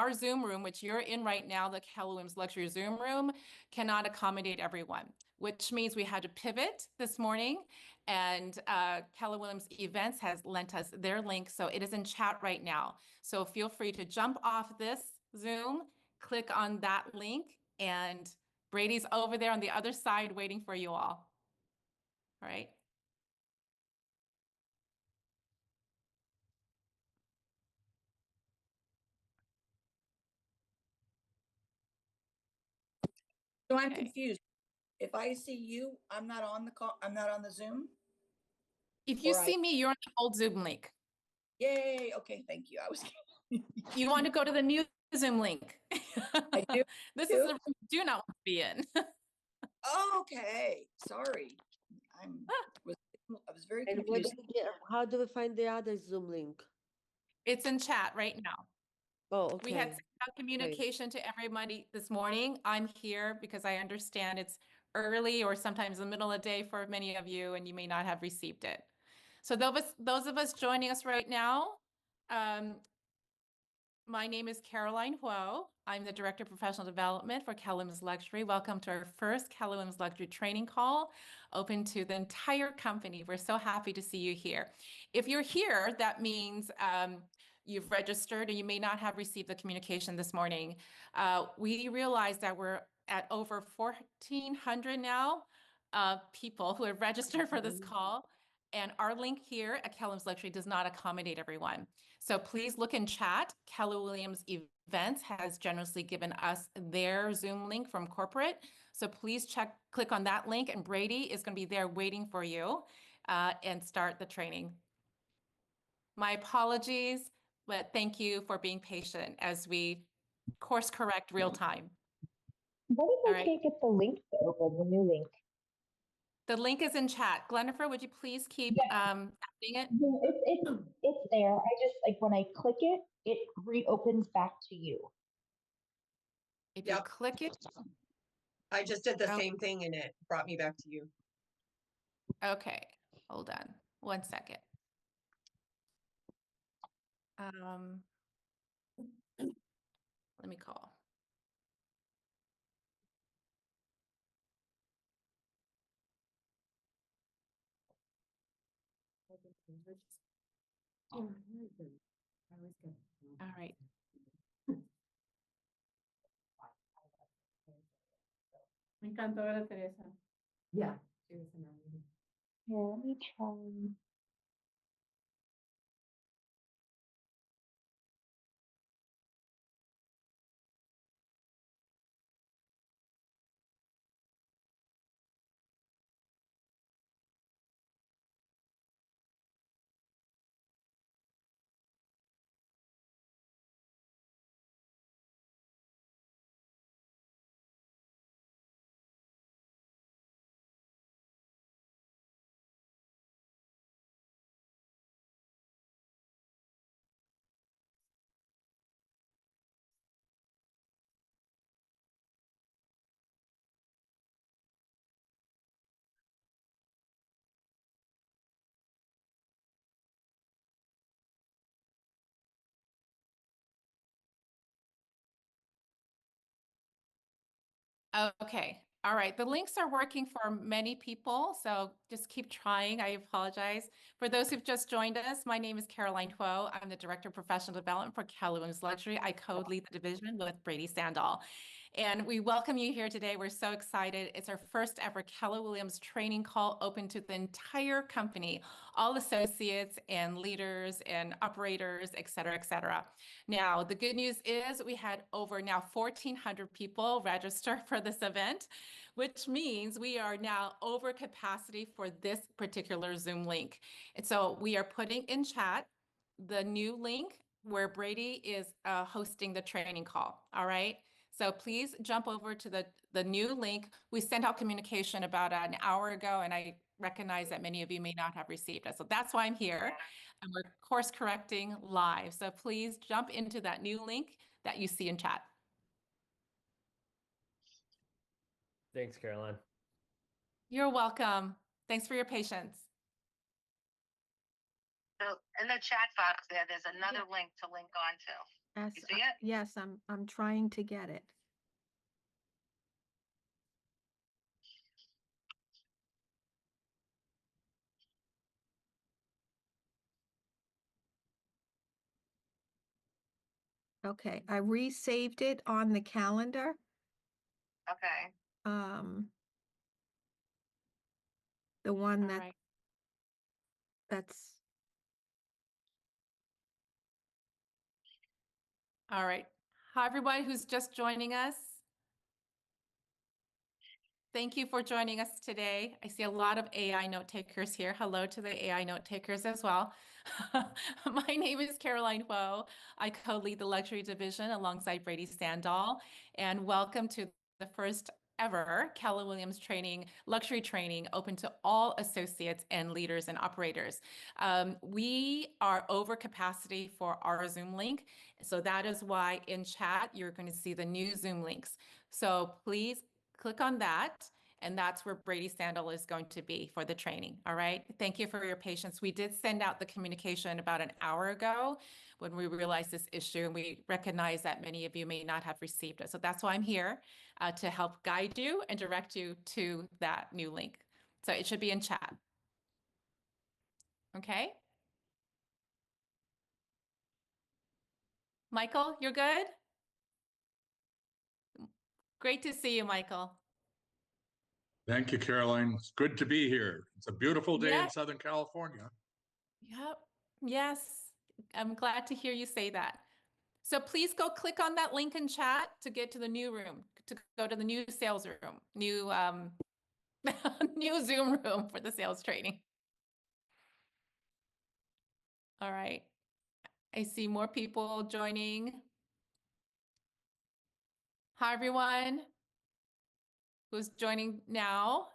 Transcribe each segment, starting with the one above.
our Zoom room, which you're in right now, the Keller Williams Luxury Zoom room, cannot accommodate everyone, which means we had to pivot this morning, and Keller Williams Events has lent us their link, so it is in chat right now. So feel free to jump off this Zoom, click on that link, and Brady's over there on the other side waiting for you all. All right. So I'm confused. If I see you, I'm not on the call, I'm not on the Zoom? If you see me, you're on the old Zoom link. Yay, okay, thank you. I was You want to go to the new Zoom link. I do. This is the room you do not want to be in. Okay, sorry. I was very And where do confused. we how do we find the other Zoom link? It's in chat right now. Oh, okay. We had communication to everybody this morning. I'm here because I understand it's early or sometimes the middle of the day for many of you, and you may not have received it. So those of us joining us right now, my name is Caroline Huo. I'm the Director of Professional Development for Keller Williams Luxury. Welcome to our first Keller Williams Luxury training call, open to the entire company. We're so happy to see you here. If you're here, that means you've registered and you may not have received the communication this morning. We realize that we're at over 1,400 now people who have registered for this call. And our link here at Keller Williams Luxury does not accommodate everyone. So please look in chat. Keller Williams Events has generously given us their Zoom link from corporate. So please click on that link, and Brady is going to be there waiting for you and start the training. My apologies, but thank you for being patient as we course correct real time. What if I can't get the link to open, the new link? The link is in chat. Glennifer, would you please keep adding it? Yeah, it's there. I just, like, when I click it, it reopens back to you. If you click it. I just did the same thing and it brought me back to you. Okay, hold on 1 second. Let me call. All right. Me encantó ver a Teresa. Yeah. Here, let me try. Okay. All right. The links are working for many people, so just keep trying. I apologize. For those who've just joined us, my name is Caroline Huo. I'm the Director of Professional Development for Keller Williams Luxury. I co-lead the division with Brady Sandall. And we welcome you here today. We're so excited. It's our first ever Keller Williams training call open to the entire company, all associates and leaders and operators, et cetera, et cetera. Now, the good news is we had over now 1,400 people register for this event, which means we are now over capacity for this particular Zoom link. And so we are putting in chat the new link where Brady is hosting the training call. All right. So please jump over to the new link. We sent out communication about an hour ago, and I recognize that many of you may not have received it. So that's why I'm here. And we're course correcting live. So please jump into that new link that you see in chat. Thanks, Caroline. You're welcome. Thanks for your patience. So in the chat box there's another link to link on to. Yes, You see it? yes, I'm trying to get it. Okay, I resaved it on the calendar. Okay. The one All right. that's, All right. Hi, everyone who's just joining us. Thank you for joining us today. I see a lot of AI note takers here. Hello to the AI note takers as well. My name is Caroline Huo. I co-lead the luxury division alongside Brady Standall, and welcome to the first ever Keller Williams training, luxury training open to all associates and leaders and operators. We are over capacity for our Zoom link. So that is why in chat, you're going to see the new Zoom links. So please click on that, and that's where Brady Standall is going to be for the training. All right. Thank you for your patience. We did send out the communication about an hour ago when we realized this issue, and we recognize that many of you may not have received it. So that's why I'm here to help guide you and direct you to that new link. So it should be in chat. Okay. Michael, you're good? Great to see you, Michael. Thank you, Caroline. It's good to be here. It's a beautiful day in Yes. Southern California. Yep. Yes. I'm glad to hear you say that. So please go click on that link in chat to get to the new room, to go to the new sales room, new new Zoom room for the sales training. All right. I see more people joining. Hi, everyone who's joining now.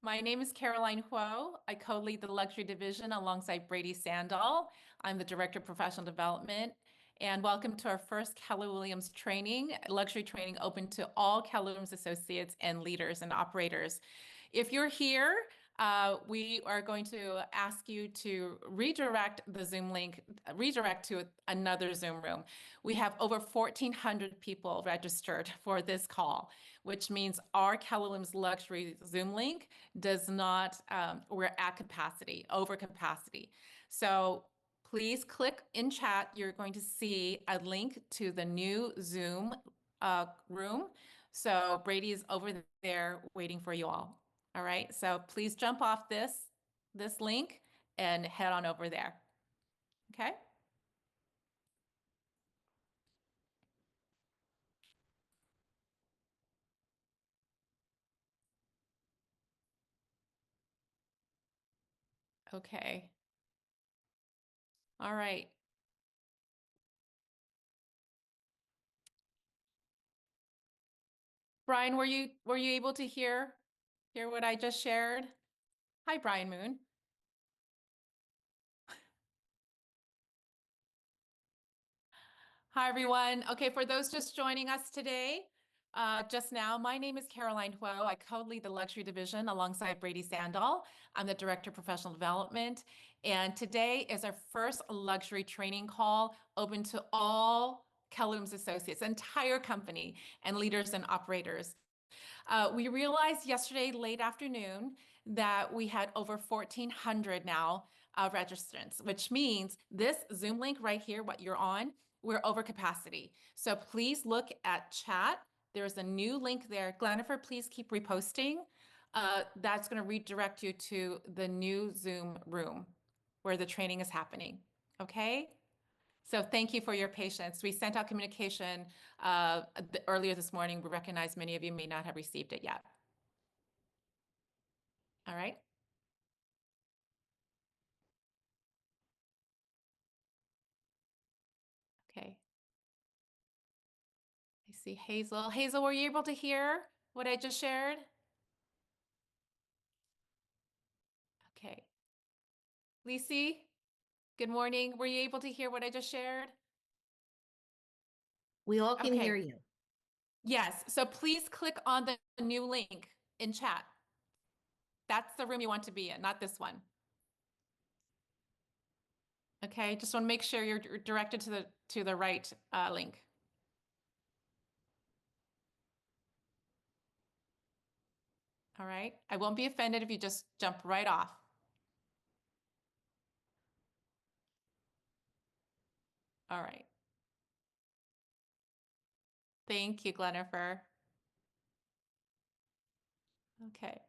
My name is Caroline Huo. I co-lead the luxury division alongside Brady Standall. I'm the Director of Professional Development. And welcome to our first Keller Williams training, luxury training open to all Keller Williams associates and leaders and operators. If you're here, we are going to ask you to redirect the Zoom link, redirect to another Zoom room. We have over 1,400 people registered for this call, which means our Keller Williams luxury Zoom link does not, we're at capacity, over capacity. So please click in chat. You're going to see a link to the new Zoom room. So Brady is over there waiting for you all. All right, so please jump off this link and head on over there. Okay. Okay. All right. Brian, were you able to hear what I just shared? Hi, Brian Moon. Hi, everyone. Okay, for those just joining us today, just now, my name is Caroline Huo. I co-lead the luxury division alongside Brady Standall. I'm the Director of Professional Development. And today is our first luxury training call open to all Keller Williams associates, entire company, and leaders and operators. We realized yesterday late afternoon that we had over 1,400 now registrants, which means this Zoom link right here, what you're on, we're over capacity. So please look at chat. There's a new link there. Glenifer, please keep reposting. That's going to redirect you to the new Zoom room where the training is happening. Okay? So thank you for your patience. We sent out communication earlier this morning. We recognize many of you may not have received it yet. All right. Okay. I see Hazel. Hazel, were you able to hear what I just shared? Okay. Lisi, good morning. Were you able to hear what I just shared? We all can Okay. hear you. Yes. So please click on the new link in chat. That's the room you want to be in, not this one. Okay, just want to make sure you're directed to the right link. All right, I won't be offended if you just jump right off. All right. Thank you, Glenifer. Okay.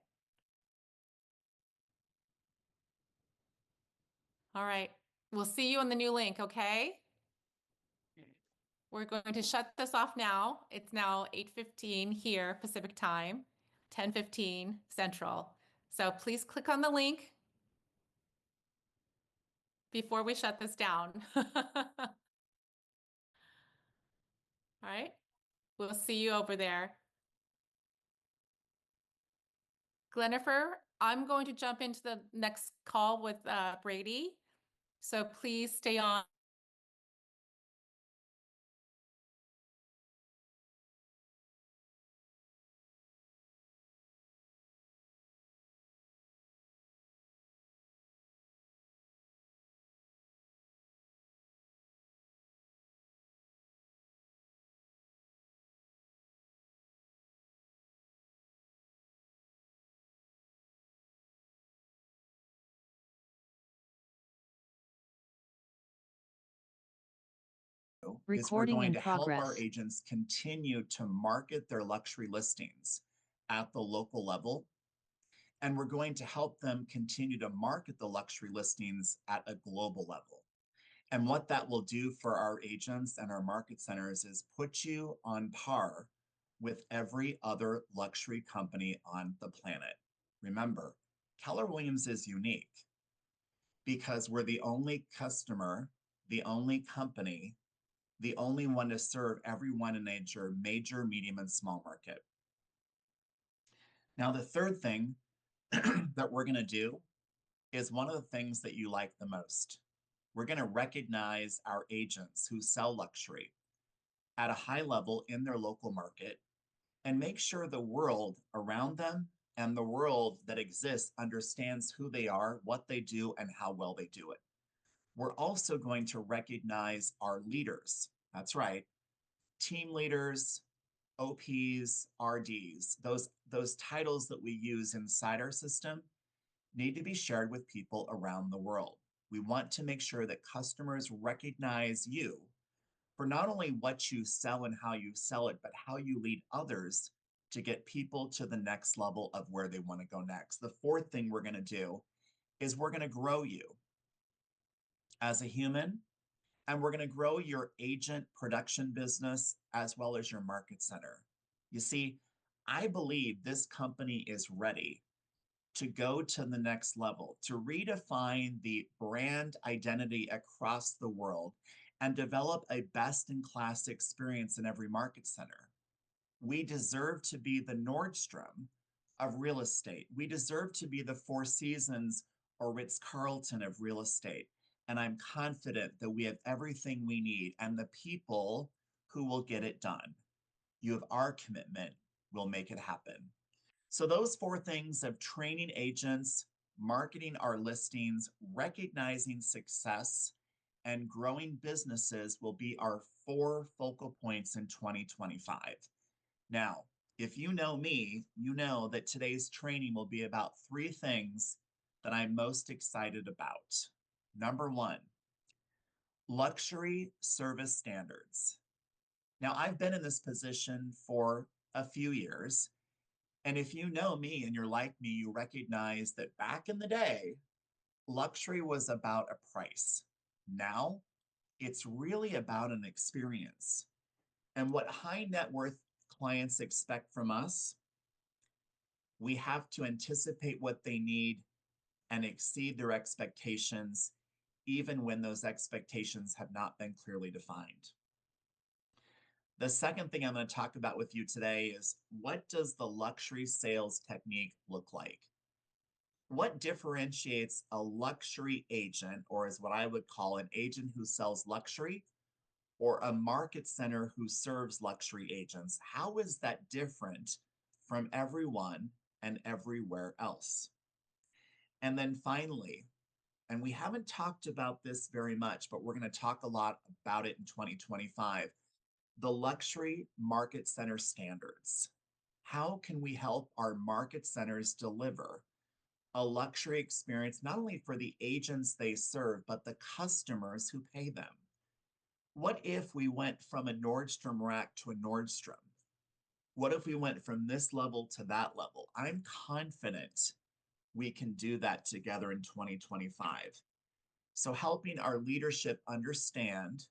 All right. We'll see you on the new link, okay? We're going to shut this off now. It's now 8:15 here, Pacific time, 10:15 Central. So please click on the link before we shut this down. All right. We'll see you over there. Glenifer, I'm going to jump into the next call with Brady. So please stay on. is we're going to help our agents continue to market their luxury listings at the local level. And we're going to help them continue to market the luxury listings at a global level. And what that will do for our agents and our market centers is put you on par with every other luxury company on the planet. Remember, Keller Williams is unique because we're the only customer, the only company, the only one to serve everyone in a major, medium, and small market. Now, the third thing that we're going to do is one of the things that you like the most. We're going to recognize our agents who sell luxury at a high level in their local market and make sure the world around them and the world that exists understands who they are, what they do, and how well they do it. We're also going to recognize our leaders. That's right. Team leaders, OPs, RDs, those titles that we use inside our system need to be shared with people around the world. We want to make sure that customers recognize you for not only what you sell and how you sell it, but how you lead others to get people to the next level of where they want to go next. The fourth thing we're going to do is we're going to grow you as a human, and we're going to grow your agent production business as well as your market center. You see, I believe this company is ready to go to the next level, to redefine the brand identity across the world and develop a best-in-class experience in every market center. We deserve to be the Nordstrom of real estate. We deserve to be the Four Seasons or Ritz-Carlton of real estate. And I'm confident that we have everything we need and the people who will get it done. You have our commitment. We'll make it happen. So those four things of training agents, marketing our listings, recognizing success, and growing businesses will be our 4 focal points in 2025. Now, if you know me, you know that today's training will be about 3 things that I'm most excited about. Number 1, luxury service standards. Now, I've been in this position for a few years, and if you know me and you're like me, you recognize that back in the day, luxury was about a price. Now, it's really about an experience. And what high net worth clients expect from us, we have to anticipate what they need and exceed their expectations, even when those expectations have not been clearly defined. The second thing I'm going to talk about with you today is, what does the luxury sales technique look like? What differentiates a luxury agent, or is what I would call an agent who sells luxury, or a market center who serves luxury agents? How is that different from everyone and everywhere else? And then finally, and we haven't talked about this very much, but we're going to talk a lot about it in 2025, the luxury market center standards. How can we help our market centers deliver a luxury experience, not only for the agents they serve, but the customers who pay them? What if we went from a Nordstrom rack to a Nordstrom? What if we went from this level to that level? I'm confident we can do that together in 2025. So helping our leadership understand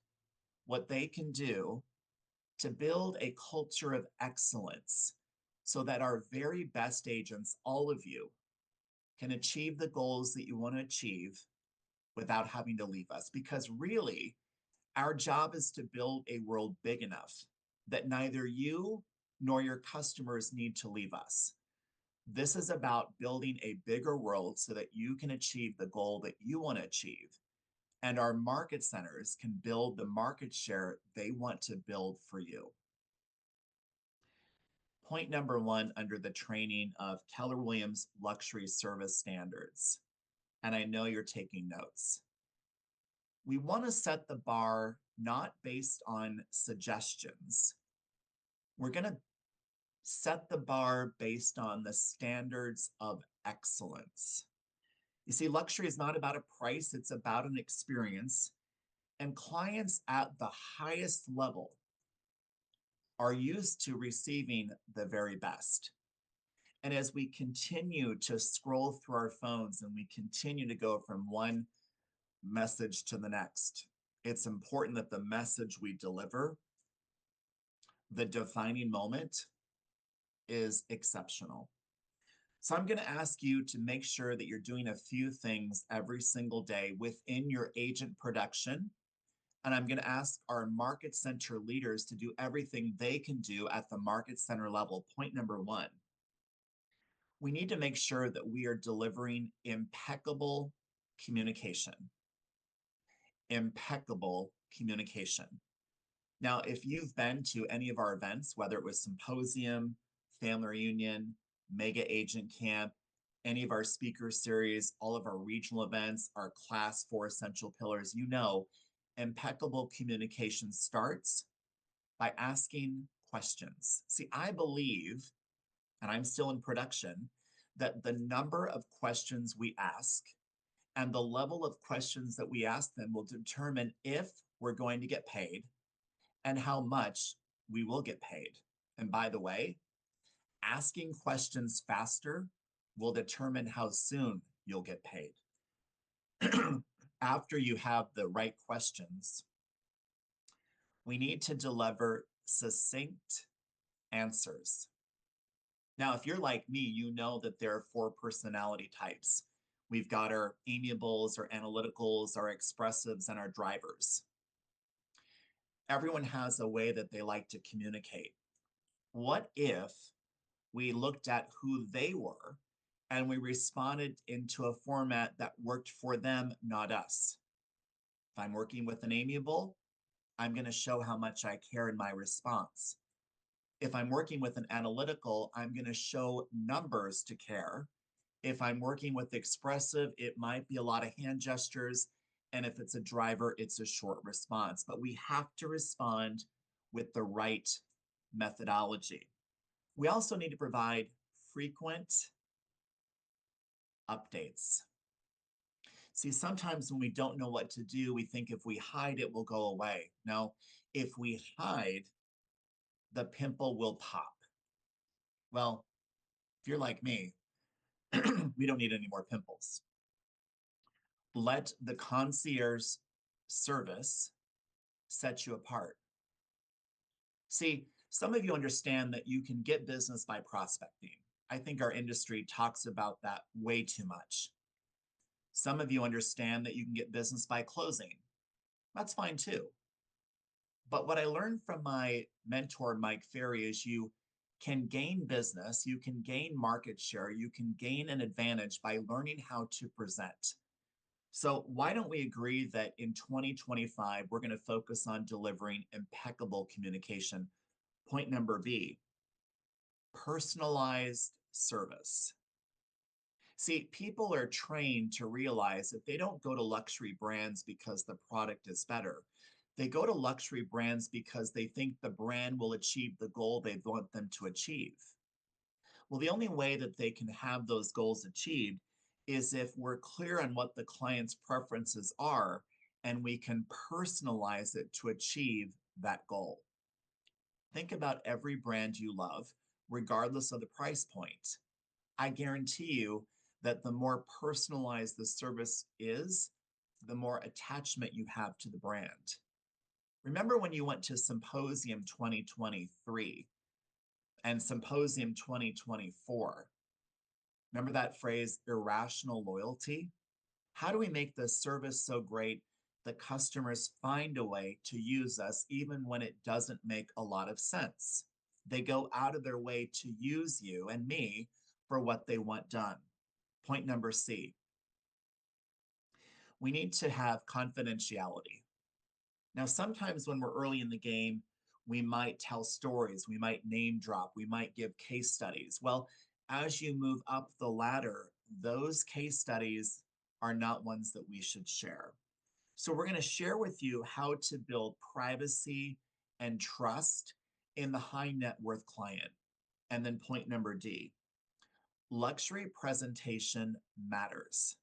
what they can do to build a culture of excellence so that our very best agents, all of you, can achieve the goals that you want to achieve without having to leave us. Because really, our job is to build a world big enough that neither you nor your customers need to leave us. This is about building a bigger world so that you can achieve the goal that you want to achieve. And our market centers can build the market share they want to build for you. Point number 1 under the training of Keller Williams Luxury Service Standards. And I know you're taking notes. We want to set the bar not based on suggestions. We're going to set the bar based on the standards of excellence. You see, luxury is not about a price, it's about an experience. And clients at the highest level are used to receiving the very best. And as we continue to scroll through our phones and we continue to go from one message to the next, it's important that the message we deliver, the defining moment, is exceptional. So I'm going to ask you to make sure that you're doing a few things every single day within your agent production. And I'm going to ask our market center leaders to do everything they can do at the market center level. Point number 1, we need to make sure that we are delivering impeccable communication. Impeccable communication. Now, if you've been to any of our events, whether it was Symposium, Family Reunion, Mega Agent Camp, any of our speaker series, all of our regional events, our Class 4 essential pillars, you know, impeccable communication starts by asking questions. See, I believe, and I'm still in production, that the number of questions we ask and the level of questions that we ask them will determine if we're going to get paid and how much we will get paid. And by the way, asking questions faster will determine how soon you'll get paid. After you have the right questions, we need to deliver succinct answers. Now, if you're like me, you know that there are 4 personality types. We've got our amiables, our analyticals, our expressives, and our drivers. Everyone has a way that they like to communicate. What if we looked at who they were and we responded into a format that worked for them, not us? If I'm working with an amiable, I'm going to show how much I care in my response. If I'm working with an analytical, I'm going to show numbers to care. If I'm working with expressive, it might be a lot of hand gestures. And if it's a driver, it's a short response. But we have to respond with the right methodology. We also need to provide frequent updates. See, sometimes when we don't know what to do, we think if we hide, it will go away. No, if we hide, the pimple will pop. Well, if you're like me, we don't need any more pimples. Let the concierge service set you apart. See, some of you understand that you can get business by prospecting. I think our industry talks about that way too much. Some of you understand that you can get business by closing. That's fine too. But what I learned from my mentor, Mike Ferry, is you can gain business, you can gain market share, you can gain an advantage by learning how to present. So why don't we agree that in 2025, we're going to focus on delivering impeccable communication? Point number B, personalized service. See, people are trained to realize that they don't go to luxury brands because the product is better. They go to luxury brands because they think the brand will achieve the goal they want them to achieve. Well, the only way that they can have those goals achieved is if we're clear on what the client's preferences are and we can personalize it to achieve that goal. Think about every brand you love, regardless of the price point. I guarantee you that the more personalized the service is, the more attachment you have to the brand. Remember when you went to Symposium 2023 and Symposium 2024? Remember that phrase, irrational loyalty? How do we make the service so great that customers find a way to use us even when it doesn't make a lot of sense? They go out of their way to use you and me for what they want done. Point number C. We need to have confidentiality. Now, sometimes when we're early in the game, we might tell stories, we might name drop, we might give case studies. Well, as you move up the ladder, those case studies are not ones that we should share. So we're going to share with you how to build privacy and trust in the high net worth client. And then point number D, luxury presentation matters.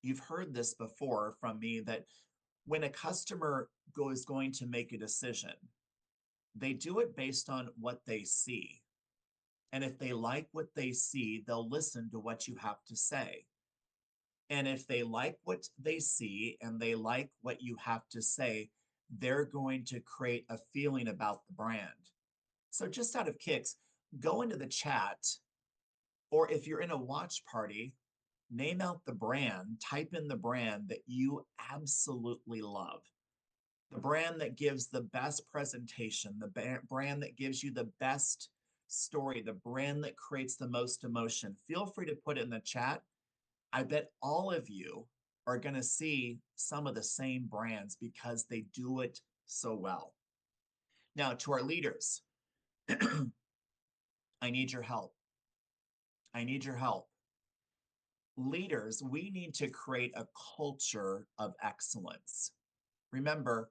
You've heard this before from me that when a customer is going to make a decision, they do it based on what they see. And if they like what they see, they'll listen to what you have to say. And if they like what they see and they like what you have to say, they're going to create a feeling about the brand. So just out of kicks, go into the chat, or if you're in a watch party, name out the brand, type in the brand that you absolutely love. The brand that gives the best presentation, the brand that gives you the best story, the brand that creates the most emotion. Feel free to put it in the chat. I bet all of you are going to see some of the same brands because they do it so well. Now, to our leaders, I need your help. I need your help. Leaders, we need to create a culture of excellence. Remember,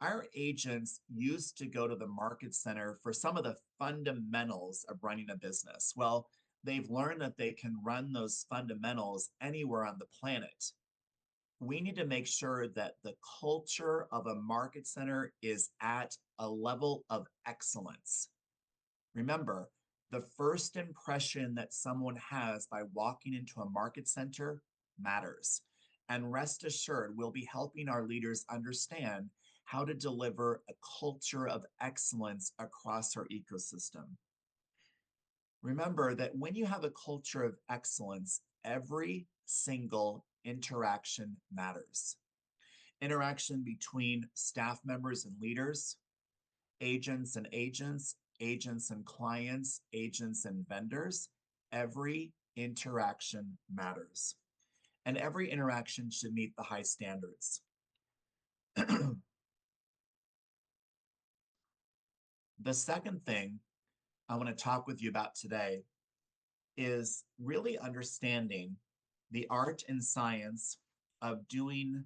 our agents used to go to the market center for some of the fundamentals of running a business. Well, they've learned that they can run those fundamentals anywhere on the planet. We need to make sure that the culture of a market center is at a level of excellence. Remember, the first impression that someone has by walking into a market center matters. And rest assured, we'll be helping our leaders understand how to deliver a culture of excellence across our ecosystem. Remember that when you have a culture of excellence, every single interaction matters. Interaction between staff members and leaders, agents and agents, agents and clients, agents and vendors, every interaction matters. And every interaction should meet the high standards. The second thing I want to talk with you about today is really understanding the art and science of doing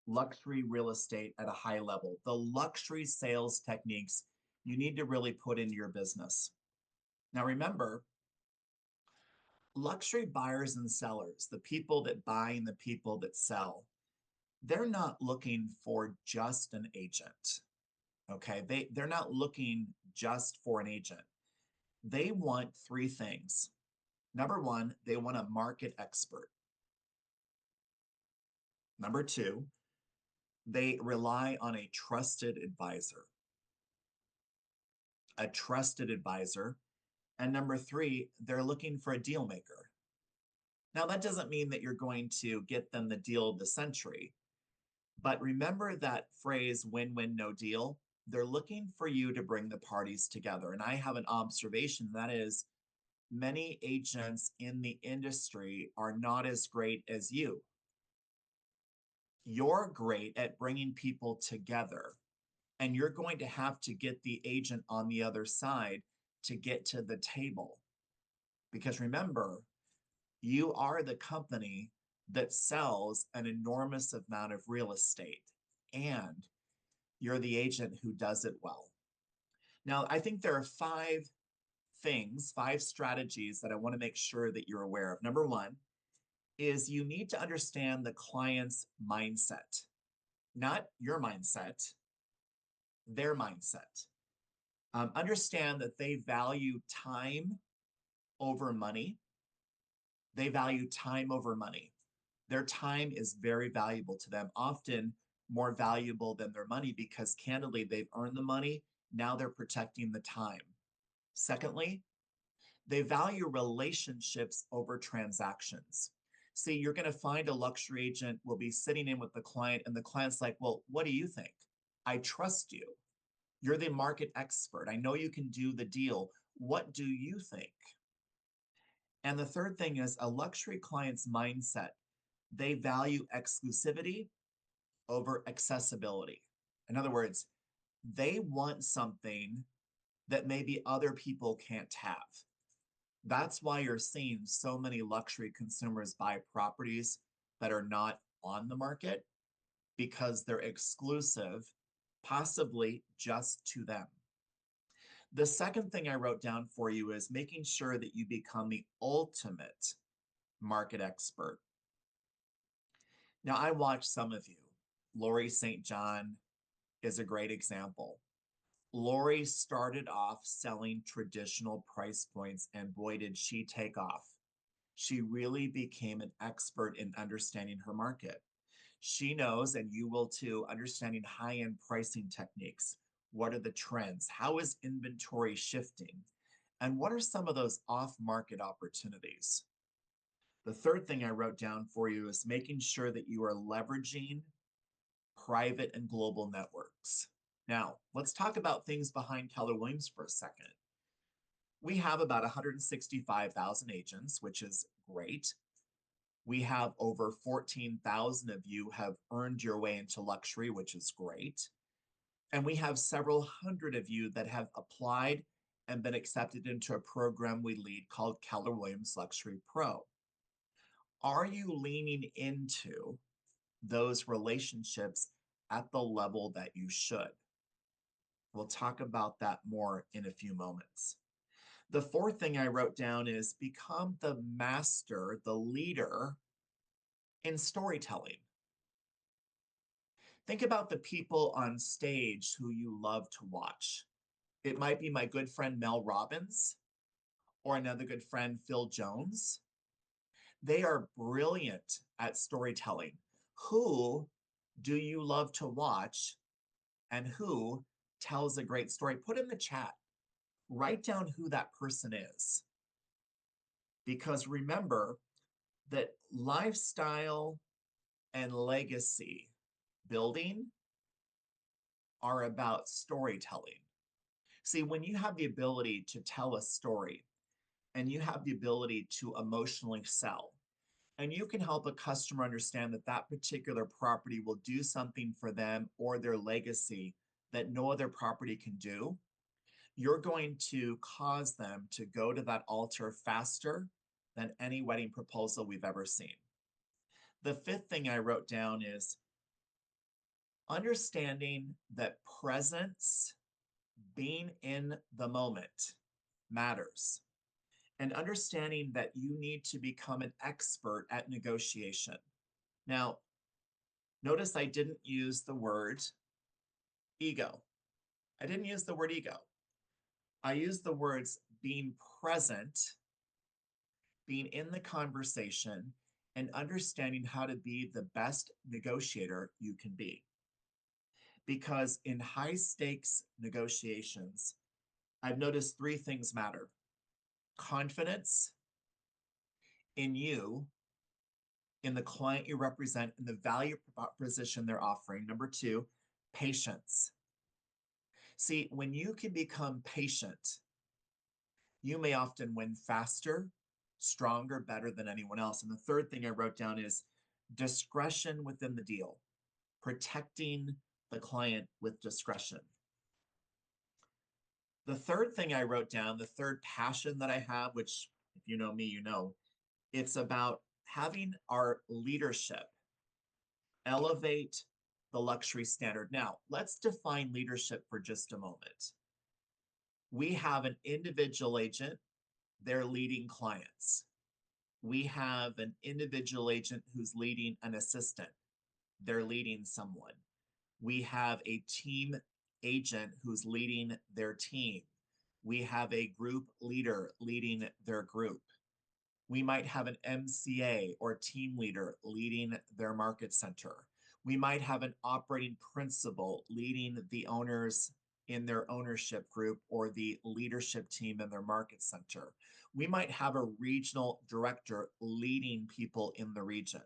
luxury real estate at a high level, the luxury sales techniques you need to really put into your business. Now remember, luxury buyers and sellers, the people that buy and the people that sell, they're not looking for just an agent. Okay, they're not looking just for an agent. They want three things. Number one, they want a market expert. Number two, they rely on a trusted advisor. A trusted advisor. And number three, they're looking for a deal maker. Now, that doesn't mean that you're going to get them the deal of the century. But remember that phrase, win-win, no deal? They're looking for you to bring the parties together. And I have an observation, that is, many agents in the industry are not as great as you. You're great at bringing people together, and you're going to have to get the agent on the other side to get to the table. Because remember, You are the company that sells an enormous amount of real estate, and you're the agent who does it well. Now, I think there are five strategies that I want to make sure that you're aware of. Number one is you need to understand the client's mindset, not your mindset, their mindset. Understand that they value time over money. They value time over money. Their time is very valuable to them, often more valuable than their money because candidly, they've earned the money. Now they're protecting the time. Secondly, they value relationships over transactions. See, you're going to find a luxury agent will be sitting in with the client and the client's like, well, what do you think? I trust you. You're the market expert. I know you can do the deal. What do you think? And the third thing is a luxury client's mindset. They value exclusivity over accessibility. In other words, they want something that maybe other people can't have. That's why you're seeing so many luxury consumers buy properties that are not on the market because they're exclusive, possibly just to them. The second thing I wrote down for you is making sure that you become the ultimate market expert. Now, I watch some of you. Lori St. John is a great example. Lori started off selling traditional price points, and boy, did she take off. She really became an expert in understanding her market. She knows, and you will too, understanding high-end pricing techniques. What are the trends? How is inventory shifting? And what are some of those off-market opportunities? The third thing I wrote down for you is making sure that you are leveraging private and global networks. Now, let's talk about things behind Keller Williams for a second. We have about 165,000 agents, which is great. We have over 14,000 of you have earned your way into luxury, which is great. And we have several hundred of you that have applied and been accepted into a program we lead called Keller Williams Luxury Pro. Are you leaning into those relationships at the level that you should? We'll talk about that more in a few moments. The fourth thing I wrote down is become the master, the leader in storytelling. Think about the people on stage who you love to watch. It might be my good friend Mel Robbins or another good friend Phil Jones. They are brilliant at storytelling. Who do you love to watch and who tells a great story? Put in the chat. Write down who that person is. Because remember that lifestyle and legacy building are about storytelling. See, when you have the ability to tell a story and you have the ability to emotionally sell, and you can help a customer understand that that particular property will do something for them or their legacy that no other property can do, you're going to cause them to go to that altar faster than any wedding proposal we've ever seen. The fifth thing I wrote down is understanding that presence, being in the moment, matters. And understanding that you need to become an expert at negotiation. Now, notice I didn't use the word ego. I didn't use the word ego. I used the words being present, being in the conversation, and understanding how to be the best negotiator you can be. Because in high stakes negotiations, I've noticed three things matter. Confidence in you, in the client you represent, in the value proposition they're offering. Number two, patience. See, when you can become patient, you may often win faster, stronger, better than anyone else. And the third thing I wrote down is discretion within the deal, protecting the client with discretion. The third thing I wrote down, the third passion that I have, which if you know me, you know, It's about having our leadership elevate the luxury standard. Now, let's define leadership for just a moment. We have an individual agent, they're leading clients. We have an individual agent who's leading an assistant, they're leading someone. We have a team agent who's leading their team. We have a group leader leading their group. We might have an MCA or team leader leading their market center. We might have an operating principal leading the owners in their ownership group or the leadership team in their market center. We might have a regional director leading people in the region.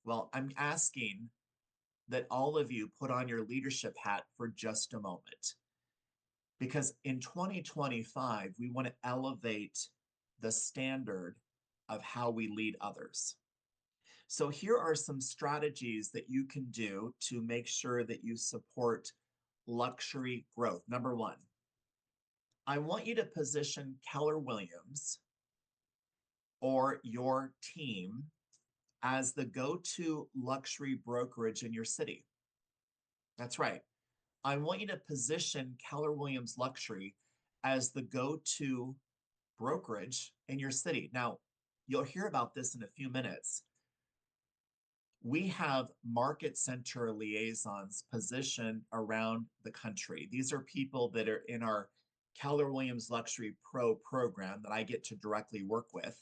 Well, I'm asking that all of you put on your leadership hat for just a moment. Because in 2025, we want to elevate the standard of how we lead others. So here are some strategies that you can do to make sure that you support luxury growth. Number one, I want you to position Keller Williams or your team as the go-to luxury brokerage in your city. That's right. I want you to position Keller Williams Luxury as the go-to brokerage in your city. Now, you'll hear about this in a few minutes. We have market center liaisons positioned around the country. These are people that are in our Keller Williams Luxury Pro program that I get to directly work with.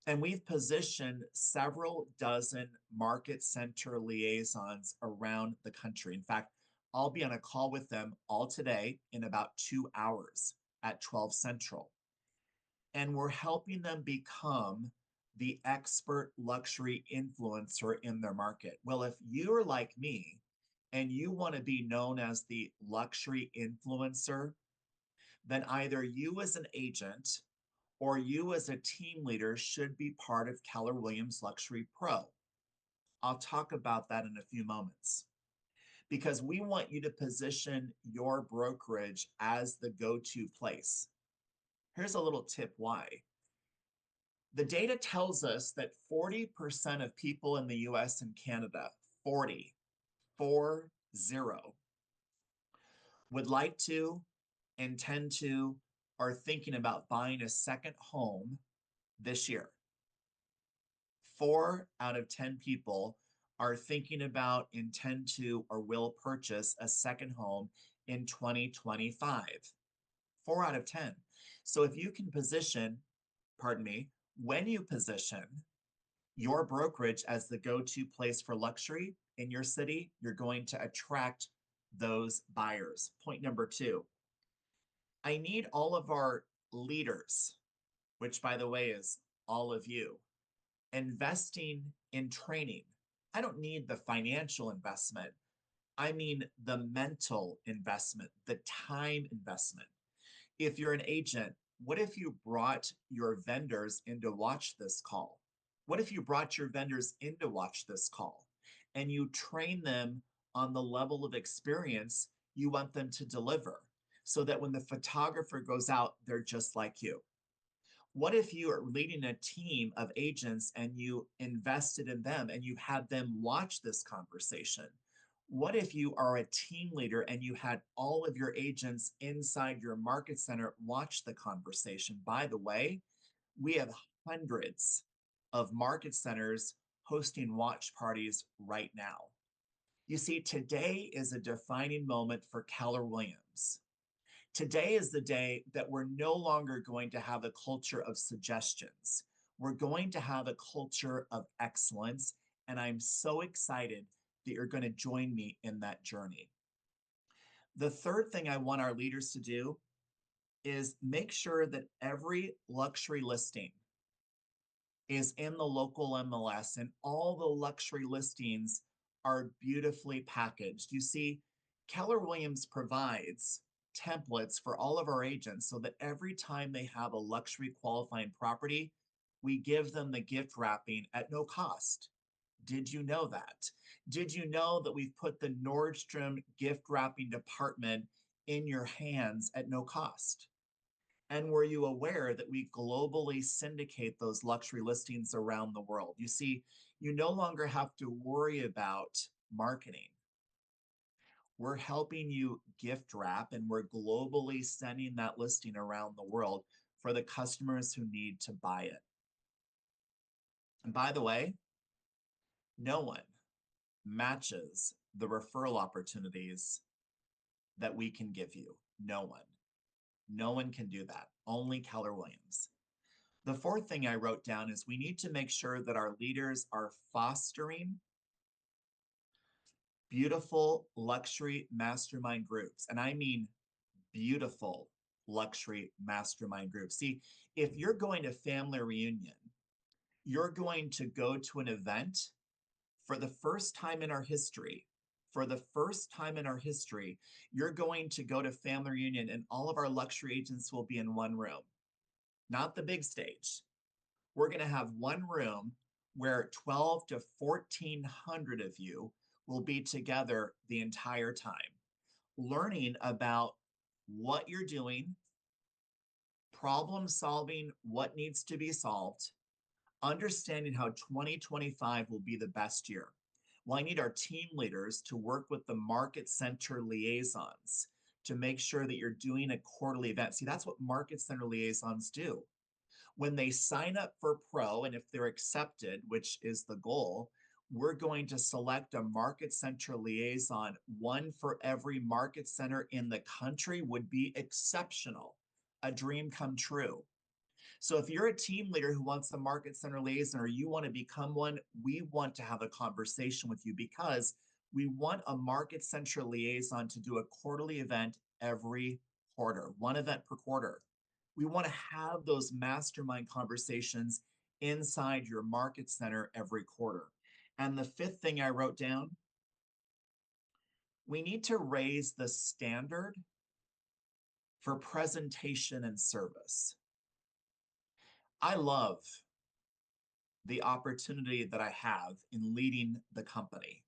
And we've positioned several dozen market center liaisons around the country. In fact, I'll be on a call with them all today in about 2 hours at 12 Central. And we're helping them become the expert luxury influencer in their market. Well, if you're like me and you want to be known as the luxury influencer, then either you as an agent or you as a team leader should be part of Keller Williams Luxury Pro. I'll talk about that in a few moments, because we want you to position your brokerage as the go-to place. Here's a little tip why. The data tells us that 40% of people in the US and Canada, 40, would like to, intend to, are thinking about buying a second home this year. 4 out of 10 people are thinking about, intend to, or will purchase a second home in 2025. 4 out of 10. So if you can position, when you position your brokerage as the go-to place for luxury in your city, you're going to attract those buyers. Point number 2, I need all of our leaders, which by the way is all of you, investing in training. I don't need the financial investment. I mean the mental investment, the time investment. If you're an agent, what if you brought your vendors in to watch this call? What if you brought your vendors in to watch this call and you train them on the level of experience you want them to deliver, so that when the photographer goes out, they're just like you? What if you are leading a team of agents and you invested in them and you had them watch this conversation? What if you are a team leader and you had all of your agents inside your market center watch the conversation? By the way, we have hundreds of market centers hosting watch parties right now. You see, today is a defining moment for Keller Williams. Today is the day that we're no longer going to have a culture of suggestions. We're going to have a culture of excellence, and I'm so excited that you're going to join me in that journey. The third thing I want our leaders to do is make sure that every luxury listing is in the local MLS and all the luxury listings are beautifully packaged. You see, Keller Williams provides templates for all of our agents so that every time they have a luxury qualifying property, we give them the gift wrapping at no cost. Did you know that? Did you know that we've put the Nordstrom gift wrapping department in your hands at no cost? And were you aware that we globally syndicate those luxury listings around the world? You see, you no longer have to worry about marketing. We're helping you gift wrap, and we're globally sending that listing around the world for the customers who need to buy it. And by the way, no one matches the referral opportunities that we can give you. No one. No one can do that. Only Keller Williams. The fourth thing I wrote down is we need to make sure that our leaders are fostering beautiful luxury mastermind groups. And I mean beautiful luxury mastermind groups. See, if you're going to family reunion, you're going to go to an event for the first time in our history. For the first time in our history, you're going to go to family reunion and all of our luxury agents will be in one room, not the big stage. We're going to have one room where 12 to 1,400 of you will be together the entire time, learning about what you're doing, problem solving what needs to be solved, understanding how 2025 will be the best year. Well, I need our team leaders to work with the market center liaisons to make sure that you're doing a quarterly event. See, that's what market center liaisons do. When they sign up for Pro, and if they're accepted, which is the goal, we're going to select a market center liaison. One for every market center in the country would be exceptional, a dream come true. So if you're a team leader who wants a market center liaison or you want to become one, we want to have a conversation with you because we want a market center liaison to do a quarterly event every quarter, one event per quarter. We want to have those mastermind conversations inside your market center every quarter. And the fifth thing I wrote down, we need to raise the standard for presentation and service. I love the opportunity that I have in leading the company.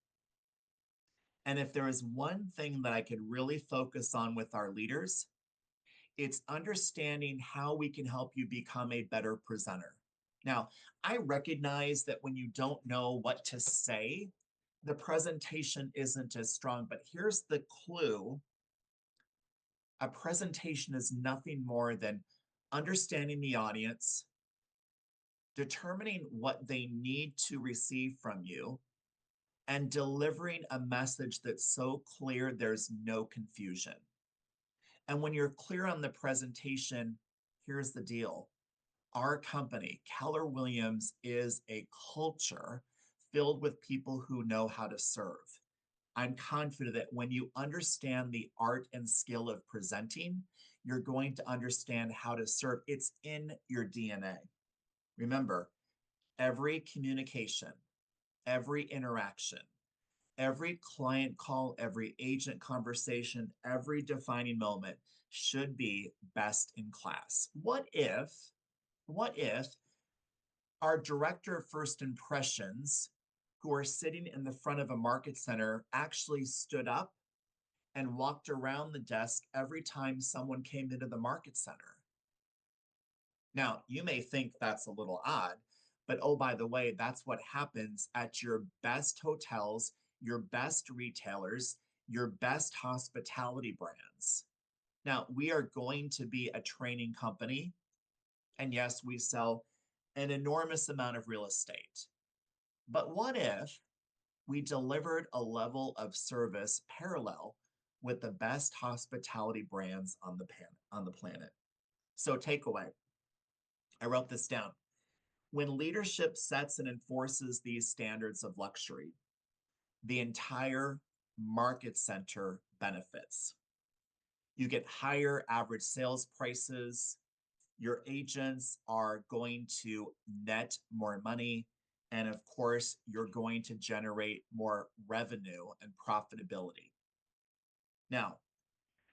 And if there is one thing that I could really focus on with our leaders, it's understanding how we can help you become a better presenter. Now, I recognize that when you don't know what to say, the presentation isn't as strong, but here's the clue. A presentation is nothing more than understanding the audience, determining what they need to receive from you, and delivering a message that's so clear there's no confusion. And when you're clear on the presentation, here's the deal. Our company, Keller Williams, is a culture filled with people who know how to serve. I'm confident that when you understand the art and skill of presenting, you're going to understand how to serve. It's in your DNA. Remember, every communication, every interaction, every client call, every agent conversation, every defining moment should be best in class. What if our director of first impressions, who are sitting in the front of a market center, actually stood up and walked around the desk every time someone came into the market center? Now, you may think that's a little odd, but oh, by the way, that's what happens at your best hotels, your best retailers, your best hospitality brands. Now, we are going to be a training company. And yes, we sell an enormous amount of real estate. But what if we delivered a level of service parallel with the best hospitality brands on the planet? So takeaway, I wrote this down. When leadership sets and enforces these standards of luxury, the entire market center benefits. You get higher average sales prices. Your agents are going to net more money. And of course, you're going to generate more revenue and profitability. Now,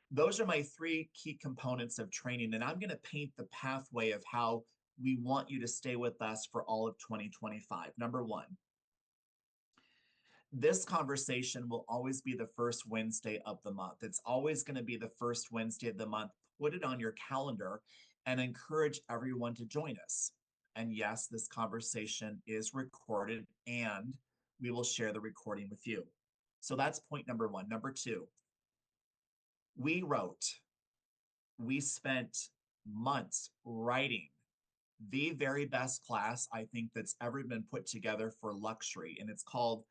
those are my three key components of training, and I'm going to paint the pathway of how we want you to stay with us for all of 2025. Number one, this conversation will always be the first Wednesday of the month. It's always going to be the first Wednesday of the month. Put it on your calendar and encourage everyone to join us. And yes, this conversation is recorded and we will share the recording with you. So that's point number one. Number two, we spent months writing the very best class I think that's ever been put together for luxury, and it's called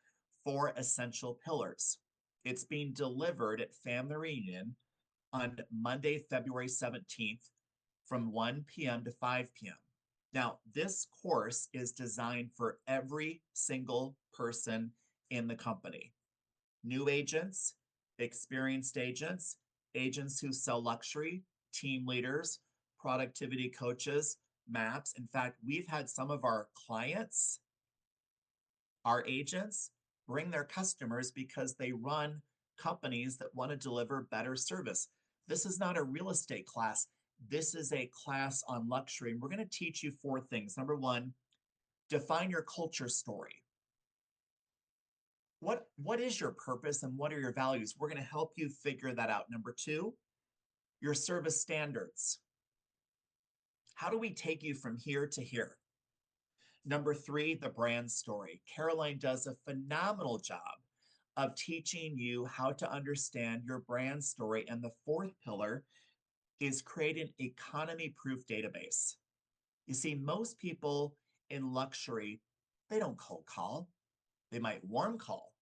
4 Essential Pillars. It's being delivered at Family Reunion on Monday, February 17th from 1 p.m. to 5 p.m. Now, this course is designed for every single person in the company. New agents, experienced agents, agents who sell luxury, team leaders, productivity coaches, maps. In fact, we've had some of our clients, our agents, bring their customers because they run companies that want to deliver better service. This is not a real estate class. This is a class on luxury. And we're going to teach you 4 things. Number one, define your culture story. What is your purpose and what are your values? We're going to help you figure that out. Number 2, your service standards. How do we take you from here to here? Number 3, the brand story. Caroline does a phenomenal job of teaching you how to understand your brand story. And the 4th pillar is create an economy-proof database. You see, most people in luxury, they don't cold call. They might warm call,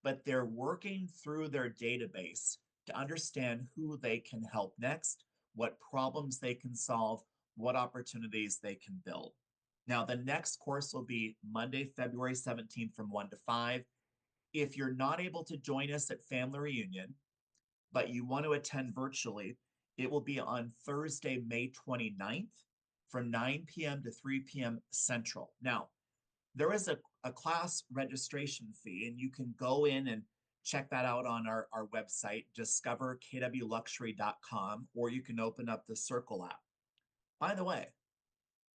but they're working through their database to understand who they can help next, what problems they can solve, what opportunities they can build. Now, the next course will be Monday, February 17th from 1 to 5. If you're not able to join us at Family Reunion, but you want to attend virtually, it will be on Thursday, May 29th from 9 p.m. to 3 p.m. Central. Now, there is a class registration fee, and you can go in and check that out on our website, discoverkwluxury.com, or you can open up the Circle app. By the way,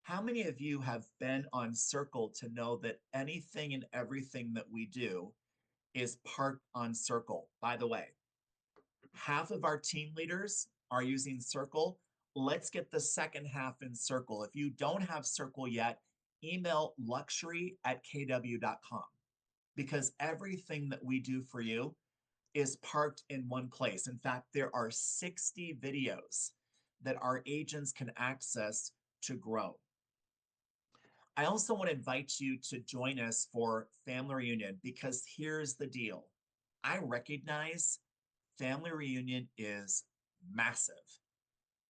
how many of you have been on Circle to know that anything and everything that we do is parked on Circle? By the way, half of our team leaders are using Circle. Let's get the second half in Circle. If you don't have Circle yet, email luxury@kw.com, because everything that we do for you is parked in one place. In fact, there are 60 videos that our agents can access to grow. I also want to invite you to join us for Family Reunion, because here's the deal. I recognize Family Reunion is massive.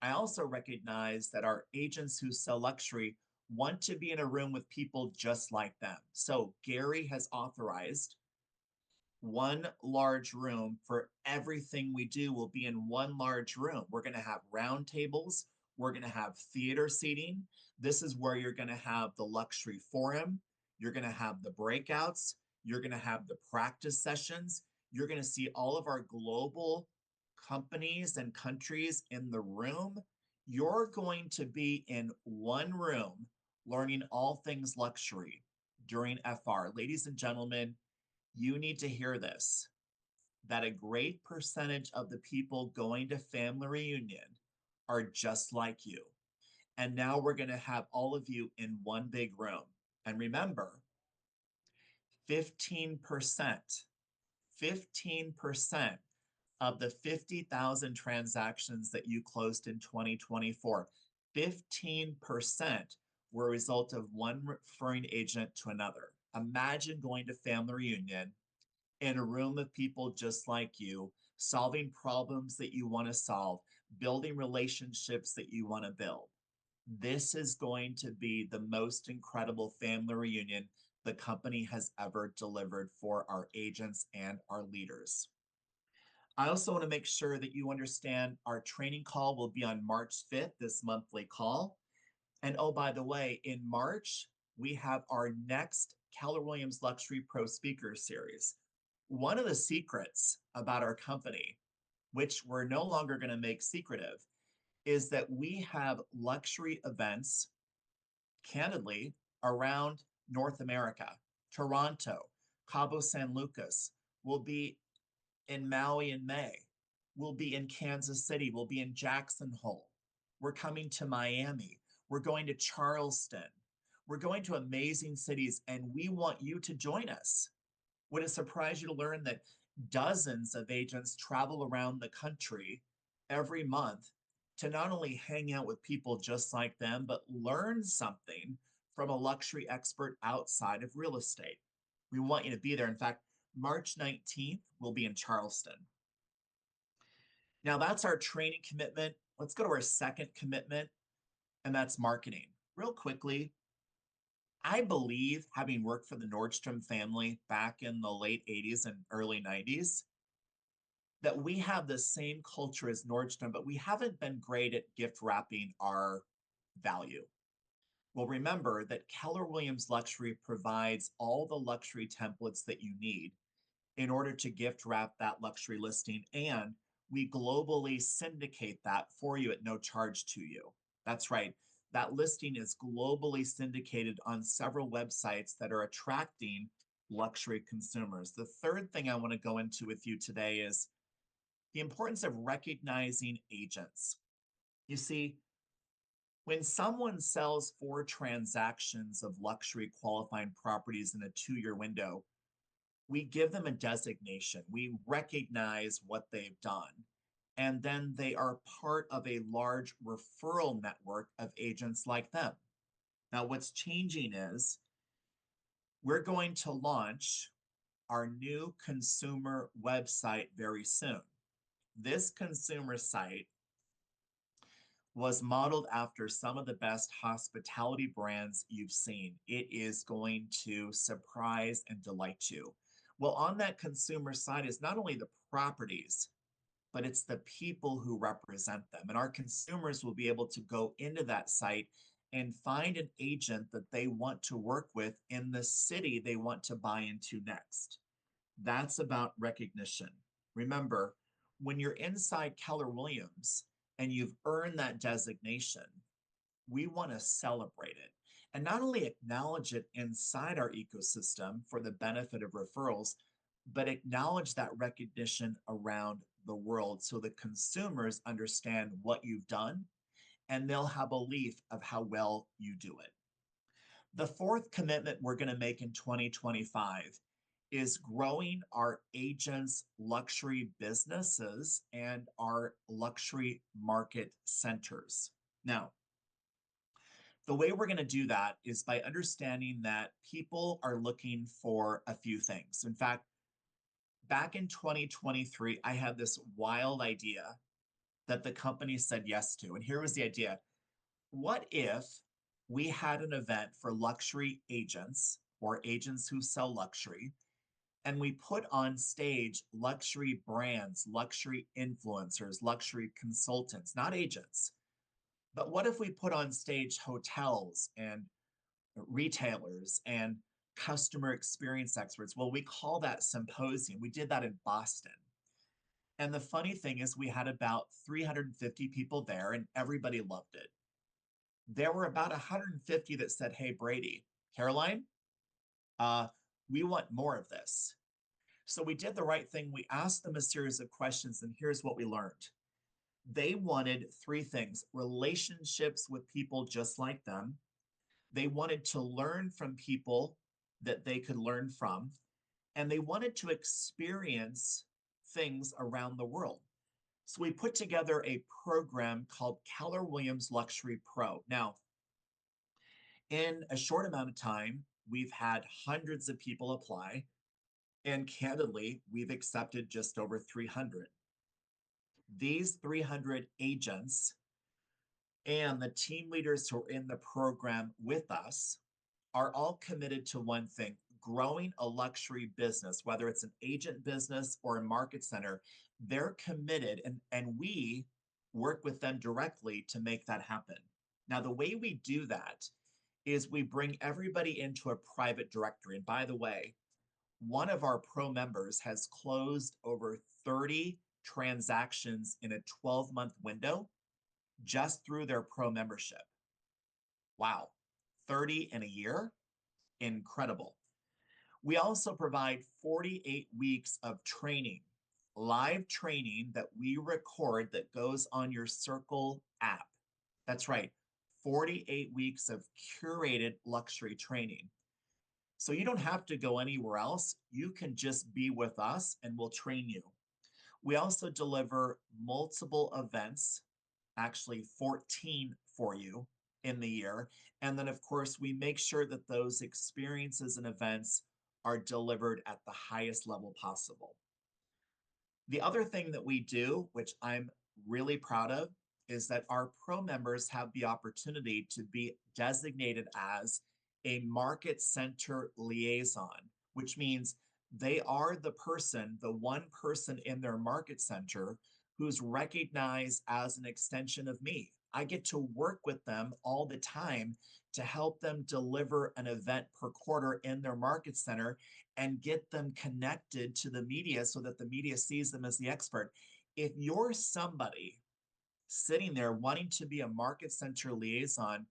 I also recognize that our agents who sell luxury want to be in a room with people just like them. So Gary has authorized one large room for everything we do will be in one large room. We're going to have round tables. We're going to have theater seating. This is where you're going to have the luxury forum. You're going to have the breakouts. You're going to have the practice sessions. You're going to see all of our global companies and countries in the room. You're going to be in one room learning all things luxury during FR. Ladies and gentlemen, you need to hear this, that a great percentage of the people going to Family Reunion are just like you. And now we're going to have all of you in one big room. And remember, 15% of the 50,000 transactions that you closed in 2024, 15% were a result of one referring agent to another. Imagine going to Family Reunion in a room of people just like you, solving problems that you want to solve, building relationships that you want to build. This is going to be the most incredible Family Reunion the company has ever delivered for our agents and our leaders. I also want to make sure that you understand our training call will be on March 5th, this monthly call. And oh, by the way, in March, we have our next Keller Williams Luxury Pro Speaker Series. One of the secrets about our company, which we're no longer going to make secretive, is that we have luxury events, candidly, around North America. Toronto, Cabo San Lucas, will be in Maui in May. We'll be in Kansas City. We'll be in Jackson Hole. We're coming to Miami. We're going to Charleston. We're going to amazing cities, and we want you to join us. Would it surprise you to learn that dozens of agents travel around the country every month to not only hang out with people just like them, but learn something from a luxury expert outside of real estate? We want you to be there. In fact, March 19th, we'll be in Charleston. Now, that's our training commitment. Let's go to our second commitment, and that's marketing. Real quickly, I believe, having worked for the Nordstrom family back in the late 80s and early 90s, that we have the same culture as Nordstrom, but we haven't been great at gift wrapping our value. Well, remember that Keller Williams Luxury provides all the luxury templates that you need in order to gift wrap that luxury listing, and we globally syndicate that for you at no charge to you. That's right. That listing is globally syndicated on several websites that are attracting luxury consumers. The third thing I want to go into with you today is the importance of recognizing agents. You see, when someone sells 4 transactions of luxury qualifying properties in a 2-year window, we give them a designation. We recognize what they've done. And then they are part of a large referral network of agents like them. Now, what's changing is we're going to launch our new consumer website very soon. This consumer site was modeled after some of the best hospitality brands you've seen. It is going to surprise and delight you. Well, on that consumer side is not only the properties, but it's the people who represent them. And our consumers will be able to go into that site and find an agent that they want to work with in the city they want to buy into next. That's about recognition. Remember, when you're inside Keller Williams and you've earned that designation, we want to celebrate it and not only acknowledge it inside our ecosystem for the benefit of referrals, but acknowledge that recognition around the world so the consumers understand what you've done and they'll have a belief of how well you do it. The fourth commitment we're going to make in 2025 is growing our agents' luxury businesses and our luxury market centers. Now, the way we're going to do that is by understanding that people are looking for a few things. In fact, back in 2023, I had this wild idea that the company said yes to. And here was the idea. What if we had an event for luxury agents or agents who sell luxury, and we put on stage luxury brands, luxury influencers, luxury consultants, not agents. But what if we put on stage hotels and retailers and customer experience experts? Well, we call that symposium. We did that in Boston. And the funny thing is we had about 350 people there and everybody loved it. There were about 150 that said, hey, Brady, Caroline, we want more of this. So we did the right thing. We asked them a series of questions, and here's what we learned. They wanted 3 things: relationships with people just like them. They wanted to learn from people that they could learn from, and they wanted to experience things around the world. So we put together a program called Keller Williams Luxury Pro. Now, in a short amount of time, we've had hundreds of people apply, and candidly, we've accepted just over 300. These 300 agents and the team leaders who are in the program with us are all committed to one thing: growing a luxury business, whether it's an agent business or a market center. They're committed, and we work with them directly to make that happen. Now, the way we do that is we bring everybody into a private directory. And by the way, one of our pro members has closed over 30 transactions in a 12-month window just through their pro membership. Wow, 30 in a year? Incredible. We also provide 48 weeks of training, live training that we record that goes on your Circle app. That's right, 48 weeks of curated luxury training. So you don't have to go anywhere else. You can just be with us and we'll train you. We also deliver multiple events, actually 14 for you in the year. And then, of course, we make sure that those experiences and events are delivered at the highest level possible. The other thing that we do, which I'm really proud of, is that our pro members have the opportunity to be designated as a market center liaison, which means they are the person, the one person in their market center who's recognized as an extension of me. I get to work with them all the time to help them deliver an event per quarter in their market center and get them connected to the media so that the media sees them as the expert. If you're somebody sitting there wanting to be a market center liaison,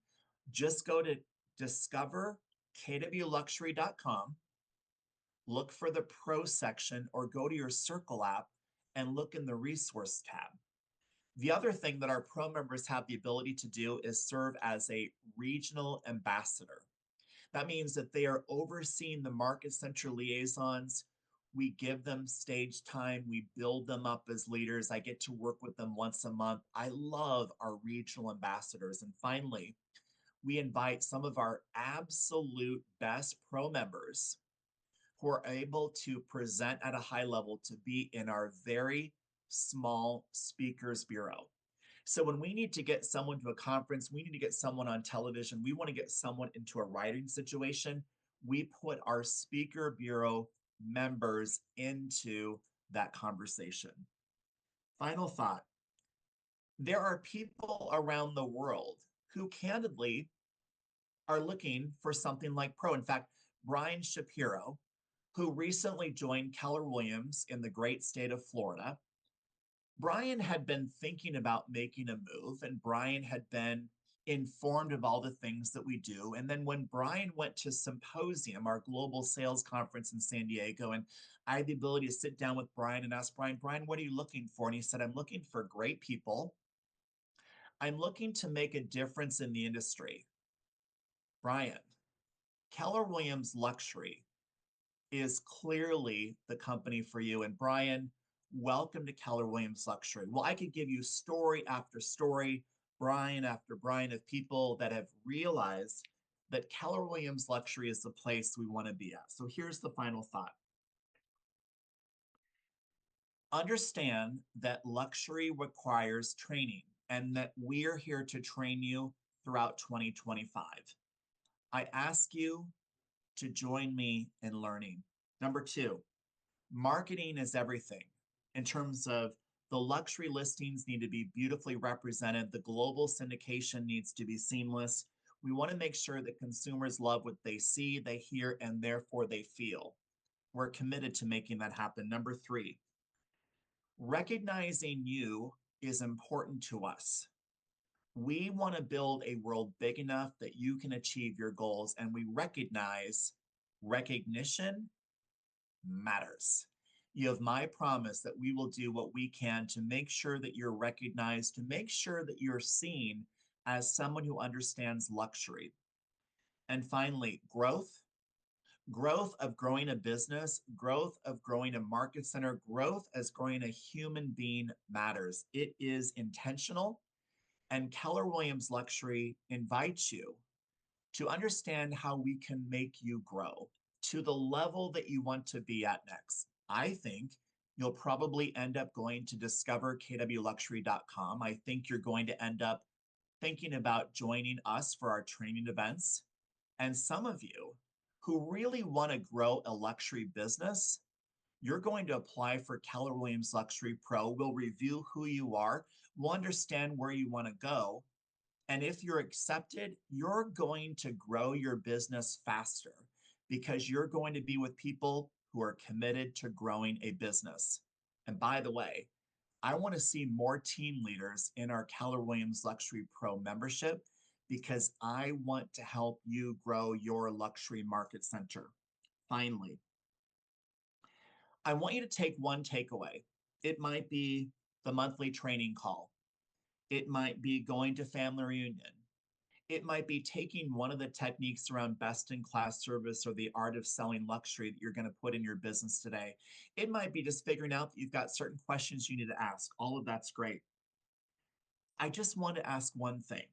just go to discoverkwluxury.com, look for the pro section, or go to your Circle app and look in the resource tab. The other thing that our pro members have the ability to do is serve as a regional ambassador. That means that they are overseeing the market center liaisons. We give them stage time. We build them up as leaders. I get to work with them once a month. I love our regional ambassadors. And finally, we invite some of our absolute best pro members who are able to present at a high level to be in our very small speakers bureau. So when we need to get someone to a conference, we need to get someone on television, we want to get someone into a writing situation, we put our speaker bureau members into that conversation. Final thought. There are people around the world who candidly are looking for something like pro. In fact, Brian Shapiro, who recently joined Keller Williams in the great state of Florida, Brian had been thinking about making a move, and Brian had been informed of all the things that we do. And then when Brian went to Symposium, our global sales conference in San Diego, and I had the ability to sit down with Brian and ask Brian, what are you looking for? And he said, I'm looking for great people. I'm looking to make a difference in the industry. Brian, Keller Williams Luxury is clearly the company for you. And Brian, welcome to Keller Williams Luxury. Well, I could give you story after story, Brian after Brian, of people that have realized that Keller Williams Luxury is the place we want to be at. So here's the final thought. Understand that luxury requires training and that we're here to train you throughout 2025. I ask you to join me in learning. Number two, marketing is everything. In terms of the luxury listings need to be beautifully represented. The global syndication needs to be seamless. We want to make sure that consumers love what they see, they hear, and therefore they feel. We're committed to making that happen. Number three, recognizing you is important to us. We want to build a world big enough that you can achieve your goals, and we recognize recognition matters. You have my promise that we will do what we can to make sure that you're recognized, to make sure that you're seen as someone who understands luxury. And finally, growth of growing a business, growth of growing a market center, growth as growing a human being matters. It is intentional, and Keller Williams Luxury invites you to understand how we can make you grow to the level that you want to be at next. I think you'll probably end up going to discoverkwluxury.com. I think you're going to end up thinking about joining us for our training events. And some of you who really want to grow a luxury business, you're going to apply for Keller Williams Luxury Pro. We'll review who you are. We'll understand where you want to go. And if you're accepted, you're going to grow your business faster because you're going to be with people who are committed to growing a business. And by the way, I want to see more team leaders in our Keller Williams Luxury Pro membership because I want to help you grow your luxury market center. Finally, I want you to take one takeaway. It might be the monthly training call. It might be going to family reunion. It might be taking one of the techniques around best-in-class service or the art of selling luxury that you're going to put in your business today. It might be just figuring out that you've got certain questions you need to ask. All of that's great. I just want to ask one thing,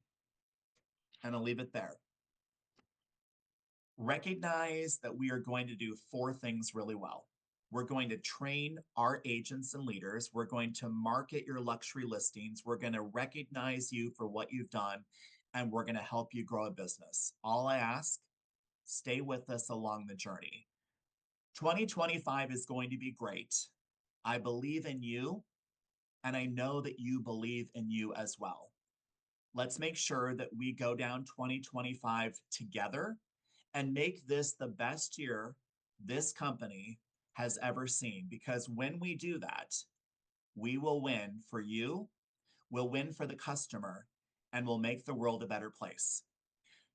and I'll leave it there. Recognize that we are going to do 4 things really well. We're going to train our agents and leaders. We're going to market your luxury listings. We're going to recognize you for what you've done, and we're going to help you grow a business. All I ask, stay with us along the journey. 2025 is going to be great. I believe in you, and I know that you believe in you as well. Let's make sure that we go down 2025 together and make this the best year this company has ever seen. Because when we do that, we will win for you, we'll win for the customer, and we'll make the world a better place.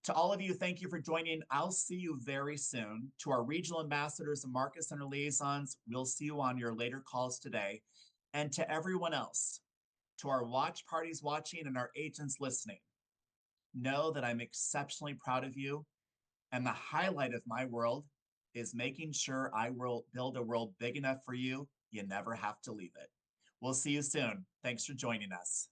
To all of you, thank you for joining. I'll see you very soon. To our regional ambassadors and market center liaisons, we'll see you on your later calls today. And to everyone else, to our watch parties watching and our agents listening, know that I'm exceptionally proud of you. And the highlight of my world is making sure I will build a world big enough for you. You never have to leave it. We'll see you soon. Thanks for joining us.